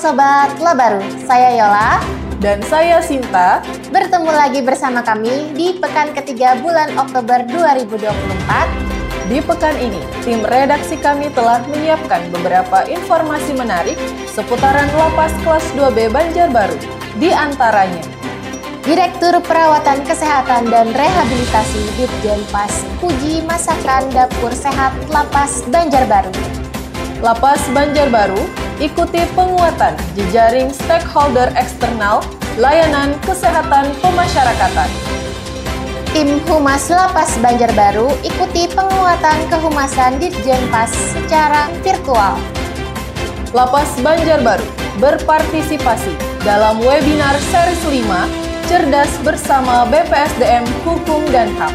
Sobat Labaru, saya Yola dan saya Sinta. Bertemu lagi bersama kami di pekan ketiga bulan Oktober 2024. Di pekan ini, tim redaksi kami telah menyiapkan beberapa informasi menarik seputaran Lapas Kelas 2B Banjarbaru. Di antaranya, Direktur Perawatan Kesehatan dan Rehabilitasi Ditjenpas uji masakan dapur sehat Lapas Banjarbaru. Lapas Banjarbaru ikuti penguatan jejaring stakeholder eksternal layanan kesehatan pemasyarakatan. Tim Humas Lapas Banjarbaru ikuti penguatan kehumasan Ditjenpas secara virtual. Lapas Banjarbaru berpartisipasi dalam webinar series 5 Cerdas Bersama BPSDM Hukum dan HAM.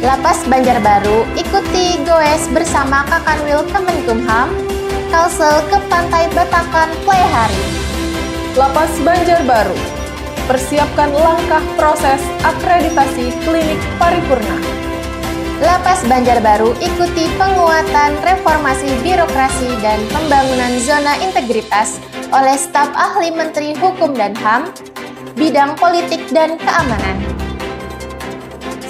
Lapas Banjarbaru ikuti goes bersama Kakanwil Kemenkumham, Kalsel ke Pantai Batakan Playhari. Lapas Banjarbaru persiapkan langkah proses akreditasi klinik paripurna. Lapas Banjarbaru ikuti penguatan reformasi birokrasi dan pembangunan zona integritas oleh staf ahli Menteri Hukum dan HAM, bidang politik dan keamanan.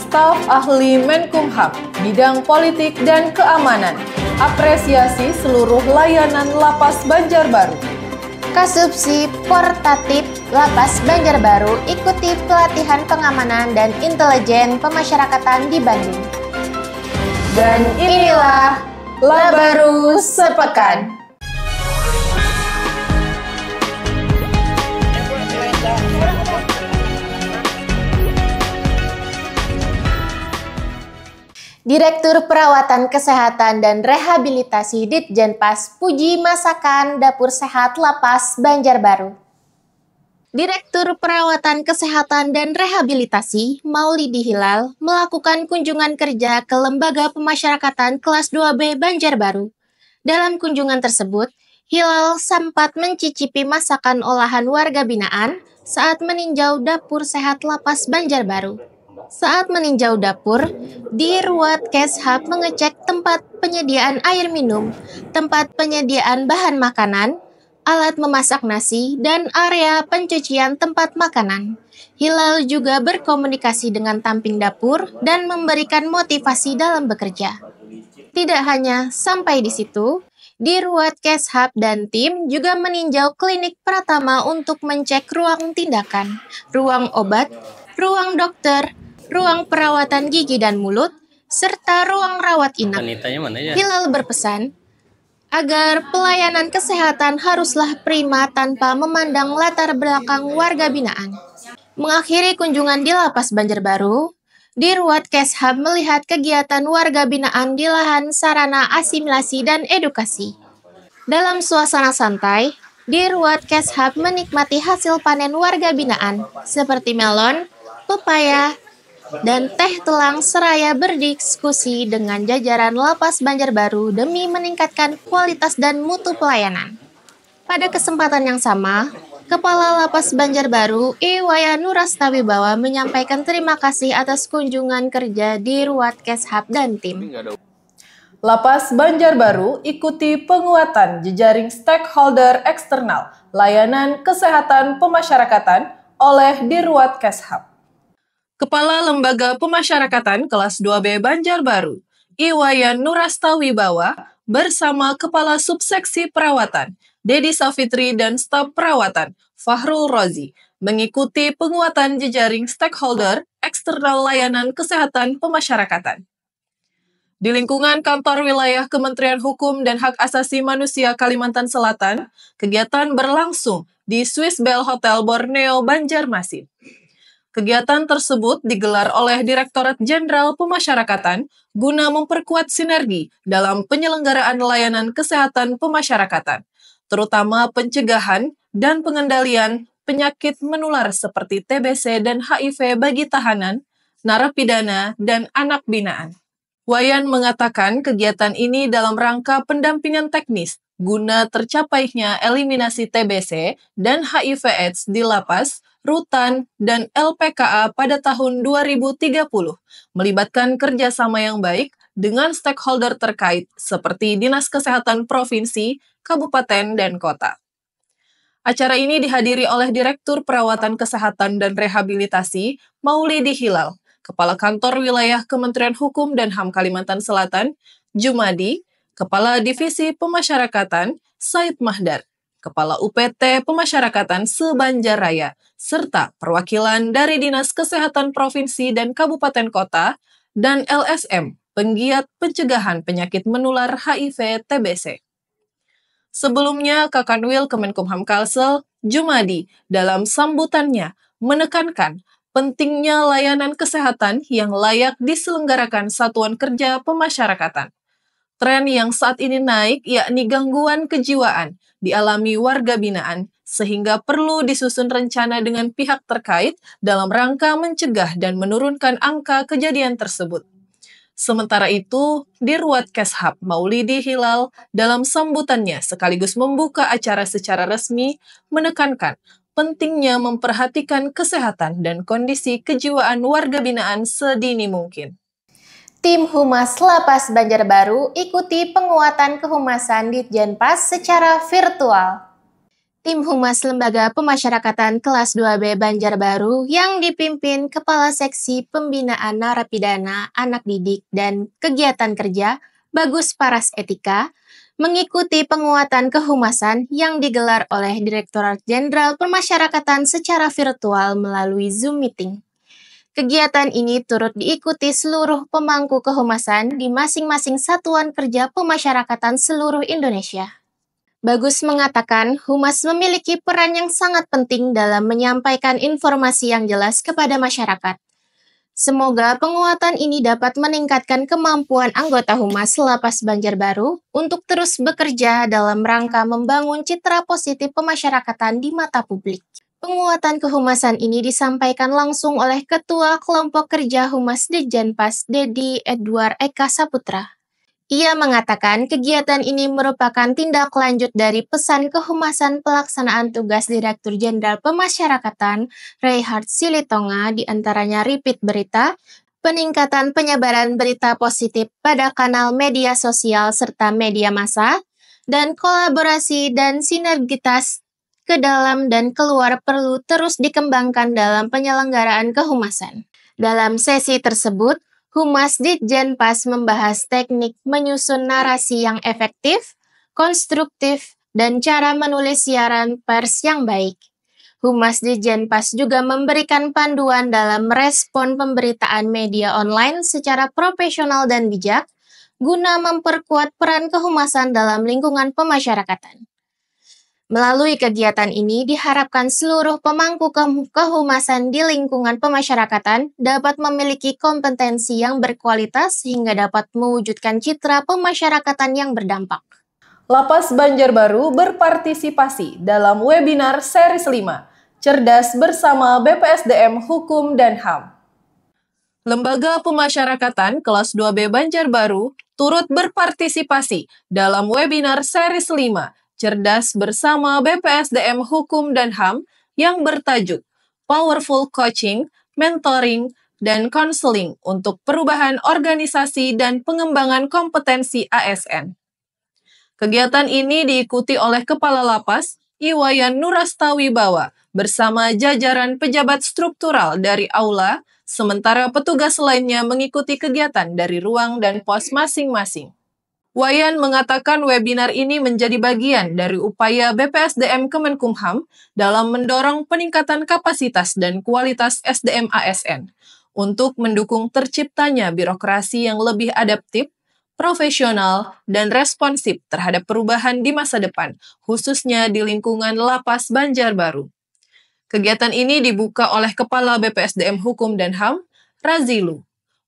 Staf ahli Menkumham, bidang politik dan keamanan, apresiasi seluruh layanan Lapas Banjarbaru. Kasubsi Portatif Lapas Banjarbaru ikuti pelatihan pengamanan dan intelijen pemasyarakatan di Bandung. Dan inilah Labaru Sepekan. Direktur Perawatan Kesehatan dan Rehabilitasi Ditjenpas uji masakan dapur sehat Lapas Banjarbaru. Direktur Perawatan Kesehatan dan Rehabilitasi Maulidi Hilal melakukan kunjungan kerja ke Lembaga Pemasyarakatan Kelas 2B Banjarbaru. Dalam kunjungan tersebut, Hilal sempat mencicipi masakan olahan warga binaan saat meninjau dapur sehat Lapas Banjarbaru. Saat meninjau dapur, Dirwat Keshab mengecek tempat penyediaan air minum, tempat penyediaan bahan makanan, alat memasak nasi, dan area pencucian tempat makanan. Hilal juga berkomunikasi dengan tamping dapur dan memberikan motivasi dalam bekerja. Tidak hanya sampai di situ, Dirwat Keshab dan tim juga meninjau klinik Pratama untuk mencek ruang tindakan, ruang obat, ruang dokter, ruang perawatan gigi dan mulut, serta ruang rawat inap. Hilal berpesan agar pelayanan kesehatan haruslah prima tanpa memandang latar belakang warga binaan. Mengakhiri kunjungan di Lapas Banjarbaru, Dirwat Keshab melihat kegiatan warga binaan di lahan sarana asimilasi dan edukasi. Dalam suasana santai, Dirwat Keshab menikmati hasil panen warga binaan seperti melon, pepaya, dan teh telang seraya berdiskusi dengan jajaran Lapas Banjarbaru demi meningkatkan kualitas dan mutu pelayanan. Pada kesempatan yang sama, Kepala Lapas Banjarbaru Iwaya Nurastawibawa menyampaikan terima kasih atas kunjungan kerja Dirwat Keshab dan tim. Lapas Banjarbaru ikuti penguatan jejaring stakeholder eksternal layanan kesehatan pemasyarakatan oleh Dirwat Keshab. Kepala Lembaga Pemasyarakatan Kelas 2B Banjarbaru, Iwayan Nurastawibawa, bersama Kepala Subseksi Perawatan, Dedi Safitri dan staf perawatan, Fahrul Rozi, mengikuti penguatan jejaring stakeholder eksternal layanan kesehatan pemasyarakatan. Di lingkungan kantor wilayah Kementerian Hukum dan Hak Asasi Manusia Kalimantan Selatan, kegiatan berlangsung di Swiss Bell Hotel Borneo, Banjarmasin. Kegiatan tersebut digelar oleh Direktorat Jenderal Pemasyarakatan guna memperkuat sinergi dalam penyelenggaraan layanan kesehatan pemasyarakatan, terutama pencegahan dan pengendalian penyakit menular seperti TBC dan HIV bagi tahanan, narapidana, dan anak binaan. Wayan mengatakan kegiatan ini dalam rangka pendampingan teknis guna tercapainya eliminasi TBC dan HIV/AIDS di lapas, rutan, dan LPKA pada tahun 2030, melibatkan kerjasama yang baik dengan stakeholder terkait seperti Dinas Kesehatan Provinsi, Kabupaten, dan Kota. Acara ini dihadiri oleh Direktur Perawatan Kesehatan dan Rehabilitasi, Maulidi Hilal, Kepala Kantor Wilayah Kementerian Hukum dan HAM Kalimantan Selatan, Jumadi, Kepala Divisi Pemasyarakatan, Said Mahdar, Kepala UPT Pemasyarakatan se-Banjarraya, serta perwakilan dari Dinas Kesehatan Provinsi dan Kabupaten Kota, dan LSM, Penggiat Pencegahan Penyakit Menular HIV TBC. Sebelumnya, Kakanwil Kemenkumham Kalsel, Jumadi, dalam sambutannya menekankan pentingnya layanan kesehatan yang layak diselenggarakan Satuan Kerja Pemasyarakatan. Tren yang saat ini naik yakni gangguan kejiwaan dialami warga binaan, sehingga perlu disusun rencana dengan pihak terkait dalam rangka mencegah dan menurunkan angka kejadian tersebut. Sementara itu, Dirwat Keshab Maulidi Hilal dalam sambutannya sekaligus membuka acara secara resmi menekankan pentingnya memperhatikan kesehatan dan kondisi kejiwaan warga binaan sedini mungkin. Tim Humas Lapas Banjarbaru ikuti penguatan kehumasan Ditjenpas secara virtual. Tim Humas Lembaga Pemasyarakatan Kelas 2B Banjarbaru yang dipimpin Kepala Seksi Pembinaan Narapidana, Anak Didik, dan Kegiatan Kerja, Bagus Paras Etika, mengikuti penguatan kehumasan yang digelar oleh Direktorat Jenderal Pemasyarakatan secara virtual melalui Zoom Meeting. Kegiatan ini turut diikuti seluruh pemangku kehumasan di masing-masing satuan kerja pemasyarakatan seluruh Indonesia. Bagus mengatakan Humas memiliki peran yang sangat penting dalam menyampaikan informasi yang jelas kepada masyarakat. Semoga penguatan ini dapat meningkatkan kemampuan anggota Humas Lapas Banjarbaru untuk terus bekerja dalam rangka membangun citra positif pemasyarakatan di mata publik. Penguatan kehumasan ini disampaikan langsung oleh Ketua Kelompok Kerja Humas Ditjenpas Dedi Edward Eka Saputra. Ia mengatakan kegiatan ini merupakan tindak lanjut dari pesan kehumasan pelaksanaan tugas Direktur Jenderal Pemasyarakatan Reinhard Silitonga, diantaranya repeat berita, peningkatan penyebaran berita positif pada kanal media sosial serta media massa, dan kolaborasi dan sinergitas ke dalam dan keluar perlu terus dikembangkan dalam penyelenggaraan kehumasan. Dalam sesi tersebut, Humas Ditjenpas membahas teknik menyusun narasi yang efektif, konstruktif, dan cara menulis siaran pers yang baik. Humas Ditjenpas juga memberikan panduan dalam merespon pemberitaan media online secara profesional dan bijak, guna memperkuat peran kehumasan dalam lingkungan pemasyarakatan. Melalui kegiatan ini diharapkan seluruh pemangku kehumasan di lingkungan pemasyarakatan dapat memiliki kompetensi yang berkualitas sehingga dapat mewujudkan citra pemasyarakatan yang berdampak. Lapas Banjarbaru berpartisipasi dalam webinar series 5, Cerdas Bersama BPSDM Hukum dan HAM. Lembaga Pemasyarakatan Kelas 2B Banjarbaru turut berpartisipasi dalam webinar series 5, Cerdas Bersama BPSDM Hukum dan HAM yang bertajuk Powerful Coaching, Mentoring, dan Counseling untuk Perubahan Organisasi dan Pengembangan Kompetensi ASN. Kegiatan ini diikuti oleh Kepala Lapas, Iwayan Nurastawibawa, bersama jajaran pejabat struktural dari aula, sementara petugas lainnya mengikuti kegiatan dari ruang dan pos masing-masing. Wayan mengatakan webinar ini menjadi bagian dari upaya BPSDM Kemenkumham dalam mendorong peningkatan kapasitas dan kualitas SDM ASN untuk mendukung terciptanya birokrasi yang lebih adaptif, profesional, dan responsif terhadap perubahan di masa depan, khususnya di lingkungan Lapas Banjarbaru. Kegiatan ini dibuka oleh Kepala BPSDM Hukum dan HAM, Razilu.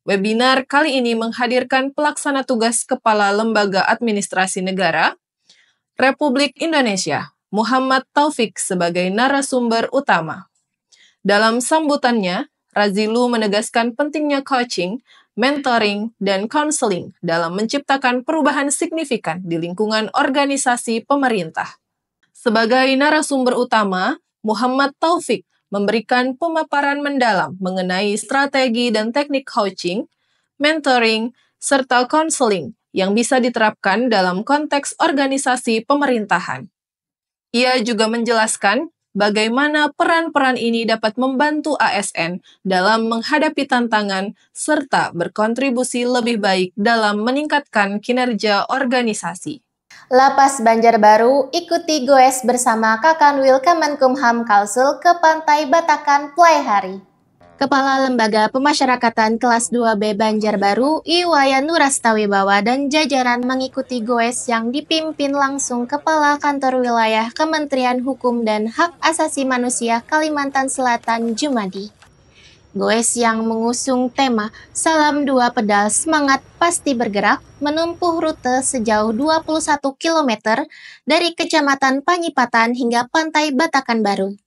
Webinar kali ini menghadirkan pelaksana tugas Kepala Lembaga Administrasi Negara Republik Indonesia, Muhammad Taufik sebagai narasumber utama. Dalam sambutannya, Razilu menegaskan pentingnya coaching, mentoring, dan counseling dalam menciptakan perubahan signifikan di lingkungan organisasi pemerintah. Sebagai narasumber utama, Muhammad Taufik memberikan pemaparan mendalam mengenai strategi dan teknik coaching, mentoring, serta counseling yang bisa diterapkan dalam konteks organisasi pemerintahan. Ia juga menjelaskan bagaimana peran-peran ini dapat membantu ASN dalam menghadapi tantangan serta berkontribusi lebih baik dalam meningkatkan kinerja organisasi. Lapas Banjarbaru ikuti goes bersama Kakanwil Kemenkumham Kalsul ke Pantai Batakan Playhari. Kepala Lembaga Pemasyarakatan Kelas 2B Banjarbaru, Iwayan Nurastawibawa dan jajaran mengikuti goes yang dipimpin langsung Kepala Kantor Wilayah Kementerian Hukum dan Hak Asasi Manusia Kalimantan Selatan Jumadi. Goes yang mengusung tema Salam Dua Pedal Semangat Pasti Bergerak menempuh rute sejauh 21 km dari Kecamatan Panyipatan hingga Pantai Batakan Baru.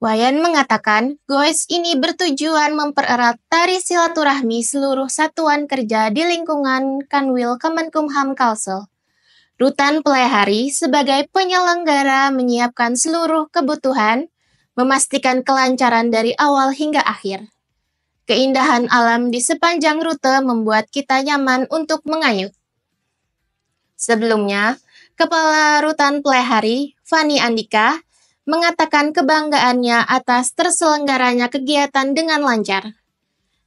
Wayan mengatakan, goes ini bertujuan mempererat tari silaturahmi seluruh satuan kerja di lingkungan Kanwil Kemenkumham Kalsel. Rutan Playhari sebagai penyelenggara menyiapkan seluruh kebutuhan, memastikan kelancaran dari awal hingga akhir. Keindahan alam di sepanjang rute membuat kita nyaman untuk mengayuh. Sebelumnya, Kepala Rutan Playhari, Fani Andika, mengatakan kebanggaannya atas terselenggaranya kegiatan dengan lancar.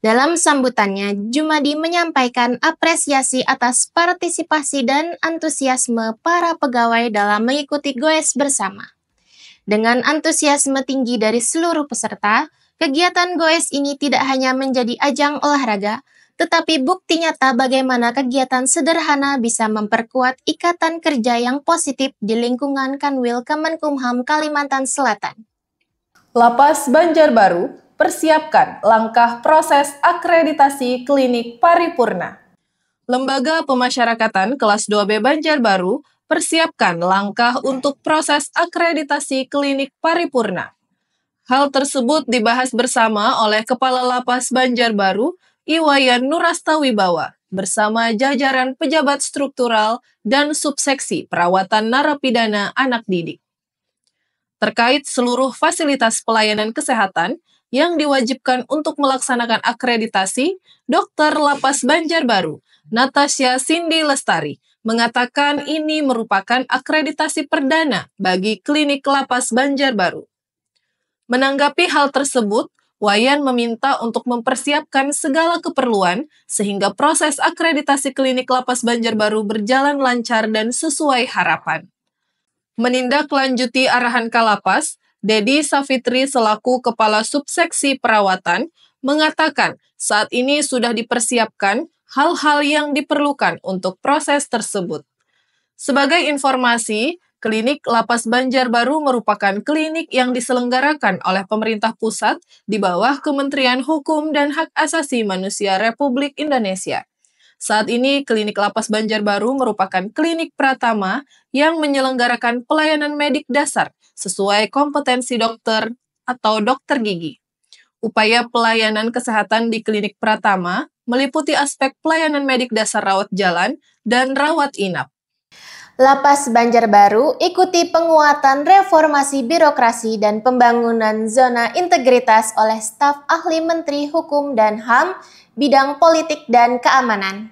Dalam sambutannya, Jumadi menyampaikan apresiasi atas partisipasi dan antusiasme para pegawai dalam mengikuti goes bersama. Dengan antusiasme tinggi dari seluruh peserta, kegiatan goes ini tidak hanya menjadi ajang olahraga, tetapi bukti nyata bagaimana kegiatan sederhana bisa memperkuat ikatan kerja yang positif di lingkungan Kanwil Kemenkumham Kalimantan Selatan. Lapas Banjarbaru persiapkan langkah proses akreditasi klinik paripurna. Lembaga Pemasyarakatan Kelas 2B Banjarbaru persiapkan langkah untuk proses akreditasi klinik paripurna. Hal tersebut dibahas bersama oleh Kepala Lapas Banjarbaru, Iwayan Nurastawibawa, bersama jajaran pejabat struktural dan subseksi perawatan narapidana anak didik. Terkait seluruh fasilitas pelayanan kesehatan yang diwajibkan untuk melaksanakan akreditasi, Dr. Lapas Banjarbaru, Natasha Cindy Lestari, mengatakan ini merupakan akreditasi perdana bagi klinik Lapas Banjarbaru. Menanggapi hal tersebut, Wayan meminta untuk mempersiapkan segala keperluan sehingga proses akreditasi klinik Lapas Banjarbaru berjalan lancar dan sesuai harapan. Menindaklanjuti arahan Kalapas, Dedi Safitri selaku Kepala Subseksi Perawatan mengatakan saat ini sudah dipersiapkan hal-hal yang diperlukan untuk proses tersebut. Sebagai informasi, Klinik Lapas Banjarbaru merupakan klinik yang diselenggarakan oleh pemerintah pusat di bawah Kementerian Hukum dan Hak Asasi Manusia Republik Indonesia. Saat ini, Klinik Lapas Banjarbaru merupakan klinik pratama yang menyelenggarakan pelayanan medik dasar sesuai kompetensi dokter atau dokter gigi. Upaya pelayanan kesehatan di klinik pratama meliputi aspek pelayanan medik dasar rawat jalan dan rawat inap. Lapas Banjarbaru ikuti penguatan reformasi birokrasi dan pembangunan zona integritas oleh staf ahli Menteri Hukum dan HAM bidang politik dan keamanan.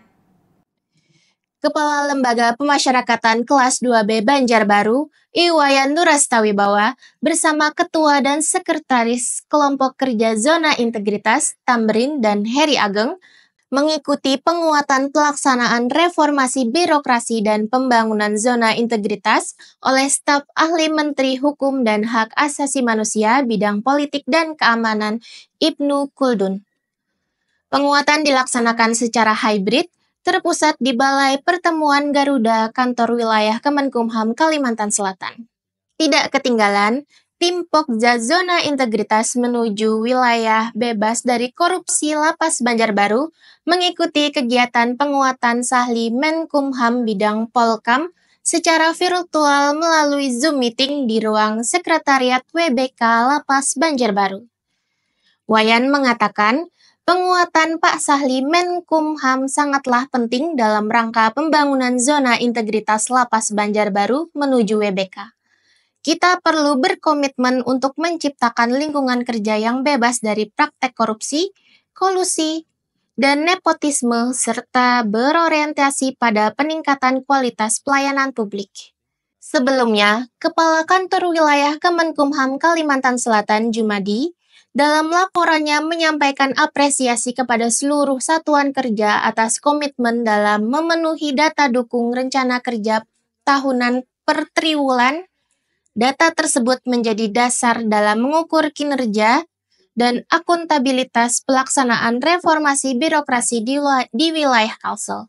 Kepala Lembaga Pemasyarakatan Kelas 2B Banjarbaru, Iwayan Nurastawibawa, bersama Ketua dan Sekretaris Kelompok Kerja Zona Integritas, Tamrin dan Heri Ageng, mengikuti penguatan pelaksanaan reformasi birokrasi dan pembangunan zona integritas oleh staf ahli Menteri Hukum dan Hak Asasi Manusia bidang politik dan keamanan Ibnu Kuldun. Penguatan dilaksanakan secara hybrid, terpusat di Balai Pertemuan Garuda Kantor Wilayah Kemenkumham Kalimantan Selatan. Tidak ketinggalan, tim Pokja Zona Integritas menuju wilayah bebas dari korupsi Lapas Banjarbaru mengikuti kegiatan penguatan Sahli Menkumham bidang Polkam secara virtual melalui Zoom meeting di ruang Sekretariat WBK Lapas Banjarbaru. Wayan mengatakan, penguatan Pak Sahli Menkumham sangatlah penting dalam rangka pembangunan zona integritas Lapas Banjarbaru menuju WBK. Kita perlu berkomitmen untuk menciptakan lingkungan kerja yang bebas dari praktek korupsi, kolusi, dan nepotisme, serta berorientasi pada peningkatan kualitas pelayanan publik. Sebelumnya, Kepala Kantor Wilayah Kemenkumham Kalimantan Selatan Jumadi dalam laporannya menyampaikan apresiasi kepada seluruh satuan kerja atas komitmen dalam memenuhi data dukung rencana kerja tahunan per triwulan. Data tersebut menjadi dasar dalam mengukur kinerja dan akuntabilitas pelaksanaan reformasi birokrasi di wilayah Kalsel.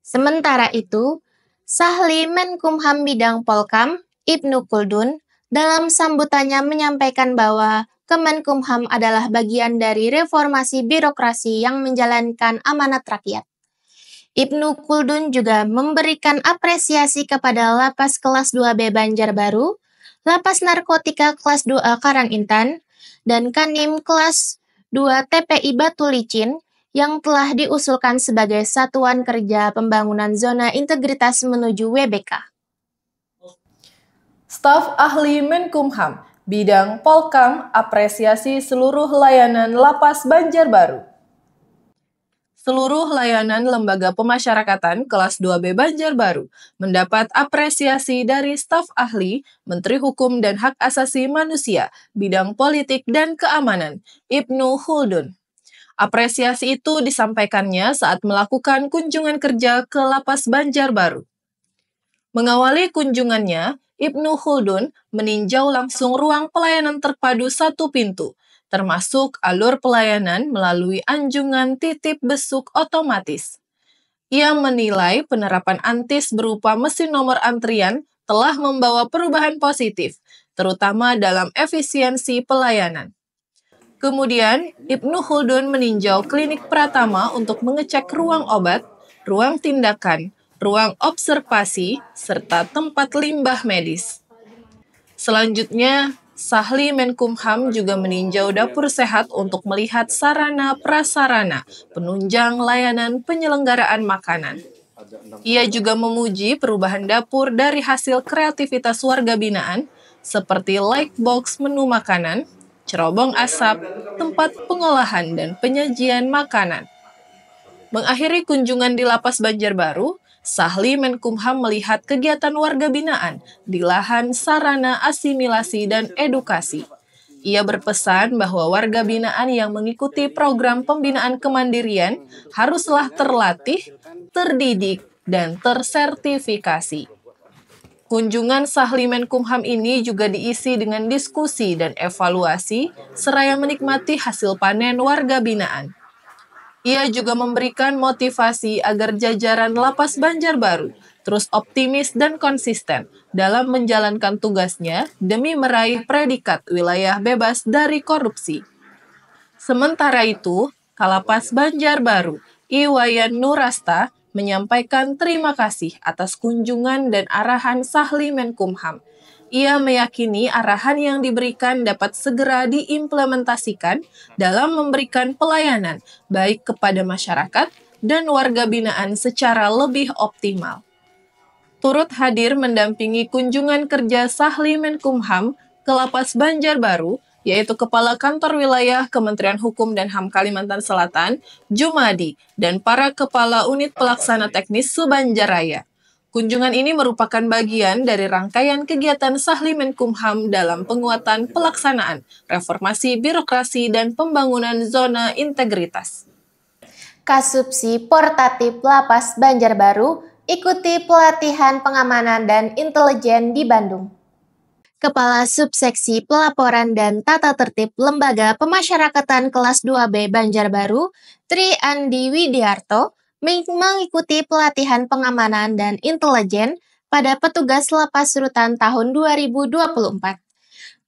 Sementara itu, Sahli Menkumham Bidang Polkam, Ibnu Kuldun, dalam sambutannya menyampaikan bahwa Kemenkumham adalah bagian dari reformasi birokrasi yang menjalankan amanat rakyat. Ibnu Kuldun juga memberikan apresiasi kepada Lapas Kelas 2B Banjarbaru, Lapas Narkotika Kelas 2A Karangintan, dan Kanim Kelas 2 TPI Batu Licin yang telah diusulkan sebagai Satuan Kerja Pembangunan Zona Integritas menuju WBK. Staf Ahli Menkumham Bidang Polkam apresiasi seluruh layanan Lapas Banjarbaru. Seluruh layanan lembaga pemasyarakatan kelas 2B Banjarbaru mendapat apresiasi dari staf ahli Menteri Hukum dan Hak Asasi Manusia Bidang Politik dan Keamanan, Ibnu Kuldun. Apresiasi itu disampaikannya saat melakukan kunjungan kerja ke Lapas Banjarbaru. Mengawali kunjungannya, Ibnu Kuldun meninjau langsung ruang pelayanan terpadu satu pintu, termasuk alur pelayanan melalui anjungan titip besuk otomatis. Ia menilai penerapan Antis berupa mesin nomor antrian telah membawa perubahan positif, terutama dalam efisiensi pelayanan. Kemudian, Ibnu Kuldun meninjau klinik Pratama untuk mengecek ruang obat, ruang tindakan, ruang observasi, serta tempat limbah medis. Selanjutnya, Sahli Menkumham juga meninjau dapur sehat untuk melihat sarana prasarana penunjang layanan penyelenggaraan makanan. Ia juga memuji perubahan dapur dari hasil kreativitas warga binaan, seperti light box menu makanan, cerobong asap, tempat pengolahan dan penyajian makanan. Mengakhiri kunjungan di Lapas Banjarbaru, Sahli Menkumham melihat kegiatan warga binaan di lahan sarana asimilasi dan edukasi. Ia berpesan bahwa warga binaan yang mengikuti program pembinaan kemandirian haruslah terlatih, terdidik, dan tersertifikasi. Kunjungan Sahli Menkumham ini juga diisi dengan diskusi dan evaluasi, seraya menikmati hasil panen warga binaan. Ia juga memberikan motivasi agar jajaran Lapas Banjarbaru terus optimis dan konsisten dalam menjalankan tugasnya demi meraih predikat wilayah bebas dari korupsi. Sementara itu, Kalapas Banjarbaru, Iwayan Nurasta, menyampaikan terima kasih atas kunjungan dan arahan Sahli Menkumham. Ia meyakini arahan yang diberikan dapat segera diimplementasikan dalam memberikan pelayanan baik kepada masyarakat dan warga binaan secara lebih optimal. Turut hadir mendampingi kunjungan kerja Sahli Menkumham ke Lapas Banjarbaru, yaitu Kepala Kantor Wilayah Kementerian Hukum dan HAM Kalimantan Selatan, Jumadi, dan para Kepala Unit Pelaksana Teknis Subanjaraya. Kunjungan ini merupakan bagian dari rangkaian kegiatan Sahli Menkumham dalam penguatan pelaksanaan reformasi birokrasi dan pembangunan zona integritas. Kasubsi Portatif Lapas Banjarbaru ikuti pelatihan pengamanan dan intelijen di Bandung. Kepala Subseksi Pelaporan dan Tata Tertib Lembaga Pemasyarakatan Kelas 2B Banjarbaru, Tri Andi Widiarto, mengikuti pelatihan pengamanan dan intelijen pada petugas Lapas Rutan tahun 2024.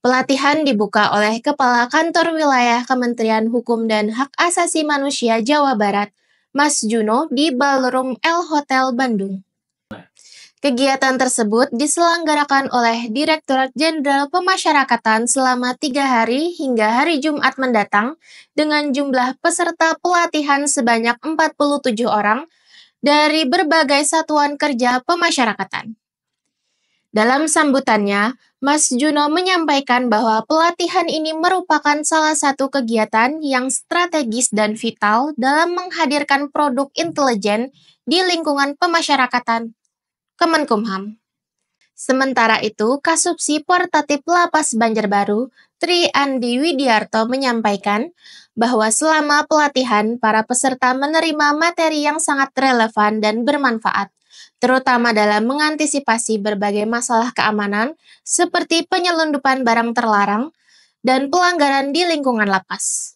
Pelatihan dibuka oleh Kepala Kantor Wilayah Kementerian Hukum dan Hak Asasi Manusia Jawa Barat, Mas Juno, di Ballroom L Hotel Bandung. Kegiatan tersebut diselenggarakan oleh Direktorat Jenderal Pemasyarakatan selama 3 hari hingga hari Jumat mendatang dengan jumlah peserta pelatihan sebanyak 47 orang dari berbagai satuan kerja pemasyarakatan. Dalam sambutannya, Mas Juno menyampaikan bahwa pelatihan ini merupakan salah satu kegiatan yang strategis dan vital dalam menghadirkan produk intelijen di lingkungan pemasyarakatan Kemenkumham. Sementara itu, Kasubsi Portatif Lapas Banjarbaru, Tri Andi Widiarto menyampaikan bahwa selama pelatihan, para peserta menerima materi yang sangat relevan dan bermanfaat, terutama dalam mengantisipasi berbagai masalah keamanan seperti penyelundupan barang terlarang dan pelanggaran di lingkungan lapas.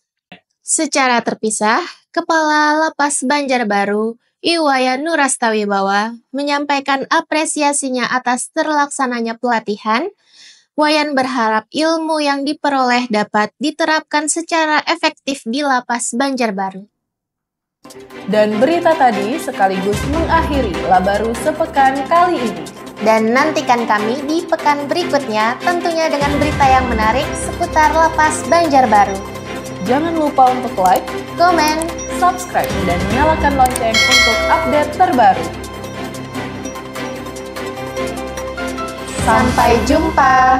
Secara terpisah, Kepala Lapas Banjarbaru, Iwayan Nurastawibawa, menyampaikan apresiasinya atas terlaksananya pelatihan. Wayan berharap ilmu yang diperoleh dapat diterapkan secara efektif di Lapas Banjarbaru. Dan berita tadi sekaligus mengakhiri Labaru sepekan kali ini. Dan nantikan kami di pekan berikutnya, tentunya dengan berita yang menarik seputar Lapas Banjarbaru. Jangan lupa untuk like, komen, subscribe, dan nyalakan lonceng untuk update terbaru. Sampai jumpa!